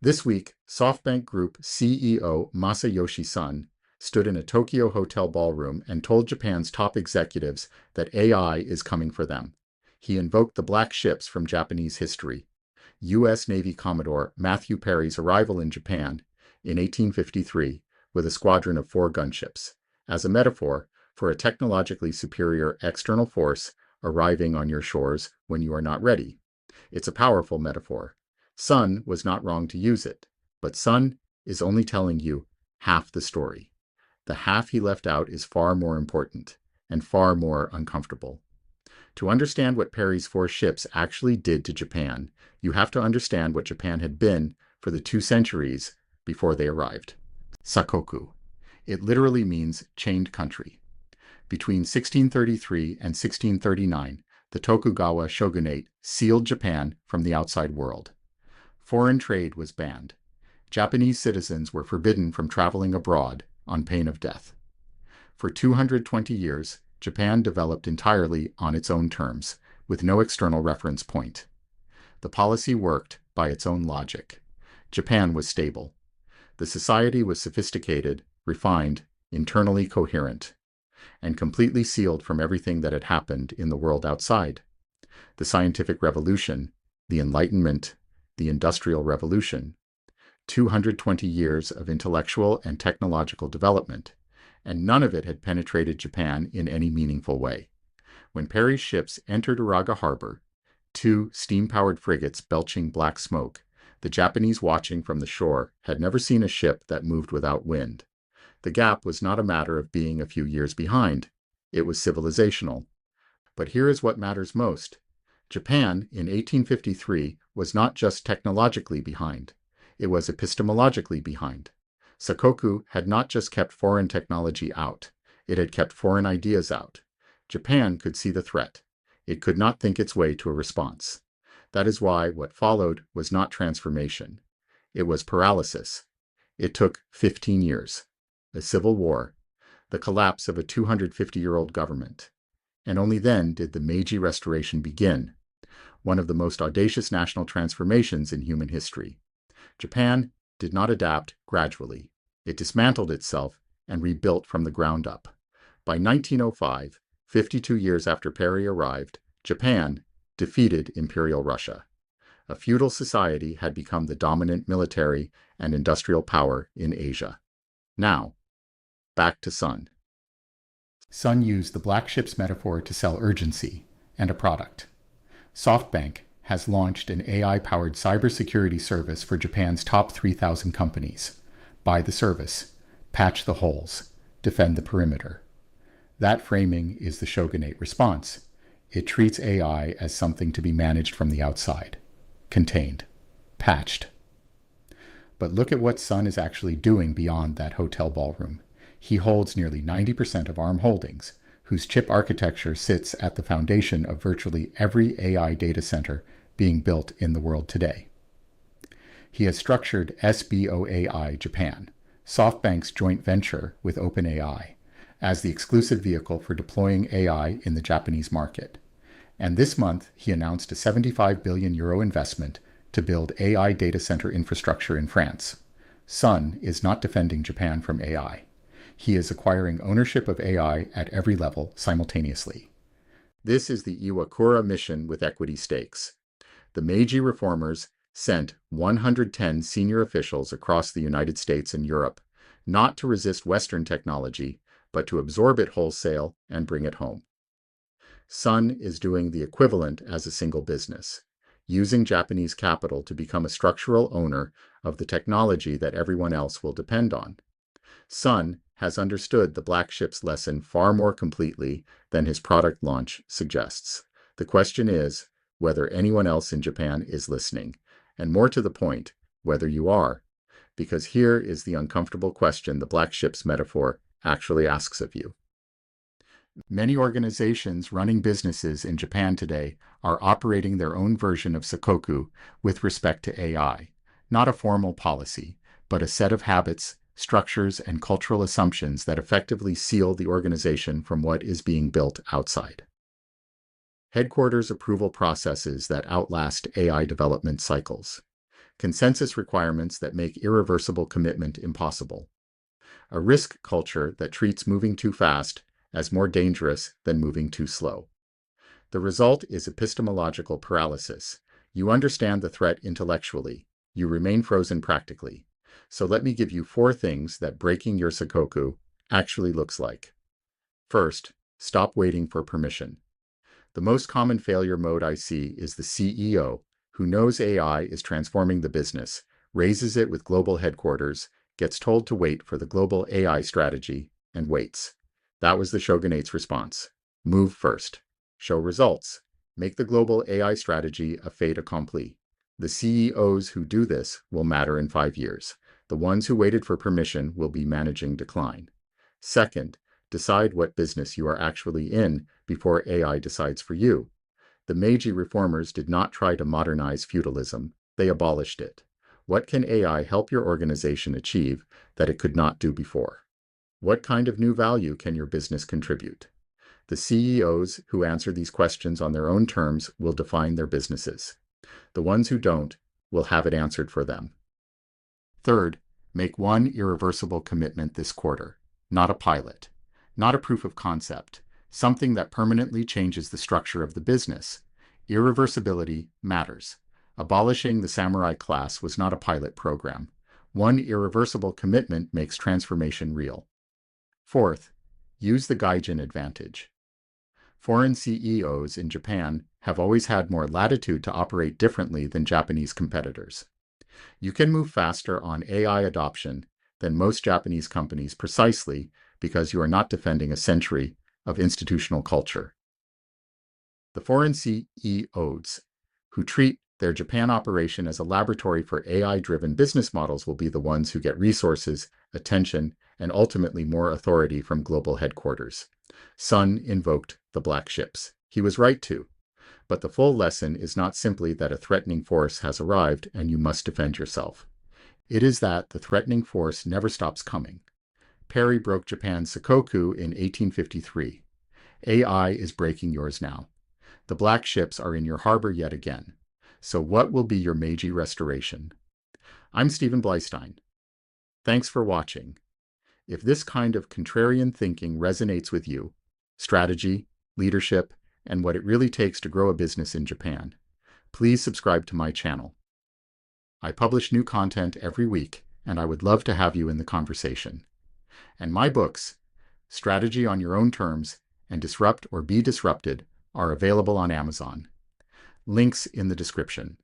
This week, Softbank Group CEO Masayoshi Son stood in a Tokyo hotel ballroom and told Japan's top executives that AI is coming for them. He invoked the black ships from Japanese history, U.S. Navy Commodore Matthew Perry's arrival in Japan in 1853 with a squadron of 4 gunships, as a metaphor for a technologically superior external force arriving on your shores when you are not ready. It's a powerful metaphor. Son was not wrong to use it, but Son is only telling you half the story. The half he left out is far more important and far more uncomfortable. To understand what Perry's 4 ships actually did to Japan, you have to understand what Japan had been for the 2 centuries before they arrived. Sakoku. It literally means chained country. Between 1633 and 1639, the Tokugawa shogunate sealed Japan from the outside world. Foreign trade was banned. Japanese citizens were forbidden from traveling abroad on pain of death. For 220 years, Japan developed entirely on its own terms, with no external reference point. The policy worked by its own logic. Japan was stable. The society was sophisticated, refined, internally coherent, and completely sealed from everything that had happened in the world outside. The scientific revolution, the Enlightenment, the Industrial Revolution, 220 years of intellectual and technological development, and none of it had penetrated Japan in any meaningful way. When Perry's ships entered Uraga Harbor, 2 steam-powered frigates belching black smoke, the Japanese watching from the shore had never seen a ship that moved without wind. The gap was not a matter of being a few years behind. It was civilizational. But here is what matters most. Japan, in 1853, was not just technologically behind. It was epistemologically behind. Sakoku had not just kept foreign technology out. It had kept foreign ideas out. Japan could see the threat. It could not think its way to a response. That is why what followed was not transformation. It was paralysis. It took 15 years. A civil war, the collapse of a 250-year-old government. And only then did the Meiji Restoration begin, one of the most audacious national transformations in human history. Japan did not adapt gradually. It dismantled itself and rebuilt from the ground up. By 1905, 52 years after Perry arrived, Japan defeated Imperial Russia. A feudal society had become the dominant military and industrial power in Asia. Now, back to Son. Son used the black ships metaphor to sell urgency and a product. Softbank has launched an AI-powered cybersecurity service for Japan's top 3,000 companies. Buy the service, patch the holes, defend the perimeter. That framing is the shogunate response. It treats AI as something to be managed from the outside, contained, patched. But look at what Son is actually doing beyond that hotel ballroom. He holds nearly 90% of ARM Holdings, whose chip architecture sits at the foundation of virtually every AI data center being built in the world today. He has structured SBOAI Japan, SoftBank's joint venture with OpenAI, as the exclusive vehicle for deploying AI in the Japanese market. And this month, he announced a €75 billion investment to build AI data center infrastructure in France. Son is not defending Japan from AI. He is acquiring ownership of AI at every level simultaneously. This is the Iwakura mission with equity stakes. The Meiji reformers sent 110 senior officials across the United States and Europe, not to resist Western technology, but to absorb it wholesale and bring it home. Son is doing the equivalent as a single business, using Japanese capital to become a structural owner of the technology that everyone else will depend on. Son has understood the black ships lesson far more completely than his product launch suggests. The question is whether anyone else in Japan is listening, and more to the point, whether you are, because here is the uncomfortable question the black ships metaphor actually asks of you. Many organizations running businesses in Japan today are operating their own version of Sakoku with respect to AI, not a formal policy, but a set of habits, structures, and cultural assumptions that effectively seal the organization from what is being built outside. Headquarters approval processes that outlast AI development cycles. consensus requirements that make irreversible commitment impossible, a risk culture that treats moving too fast as more dangerous than moving too slow. The result is epistemological paralysis. You understand the threat intellectually. You remain frozen practically. So let me give you 4 things that breaking your Sakoku actually looks like. First, stop waiting for permission. The most common failure mode I see is the CEO, who knows AI is transforming the business, raises it with global headquarters, gets told to wait for the global AI strategy, and waits. That was the shogunate's response. Move first. Show results. Make the global AI strategy a fait accompli. The CEOs who do this will matter in 5 years. The ones who waited for permission will be managing decline. Second, decide what business you are actually in before AI decides for you. The Meiji reformers did not try to modernize feudalism, they abolished it. What can AI help your organization achieve that it could not do before? What kind of new value can your business contribute? The CEOs who answer these questions on their own terms will define their businesses. The ones who don't will have it answered for them. Third, make one irreversible commitment this quarter, not a pilot, not a proof of concept, something that permanently changes the structure of the business. Irreversibility matters. Abolishing the samurai class was not a pilot program. One irreversible commitment makes transformation real. Fourth, use the Gaijin advantage. Foreign CEOs in Japan have always had more latitude to operate differently than Japanese competitors. You can move faster on AI adoption than most Japanese companies precisely because you are not defending a century of institutional culture. The foreign CEOs who treat their Japan operation as a laboratory for AI-driven business models will be the ones who get resources, attention, and ultimately more authority from global headquarters. Sun invoked the black ships. He was right to. But the full lesson is not simply that a threatening force has arrived and you must defend yourself. It is that the threatening force never stops coming. Perry broke Japan's Sakoku in 1853. AI is breaking yours now. The black ships are in your harbor yet again. So what will be your Meiji restoration? I'm Stephen Bleistein. Thanks for watching. If this kind of contrarian thinking resonates with you, strategy, leadership, and what it really takes to grow a business in Japan, please subscribe to my channel. I publish new content every week, and I would love to have you in the conversation. And my books, Strategy on Your Own Terms and Disrupt or Be Disrupted, are available on Amazon. Links in the description.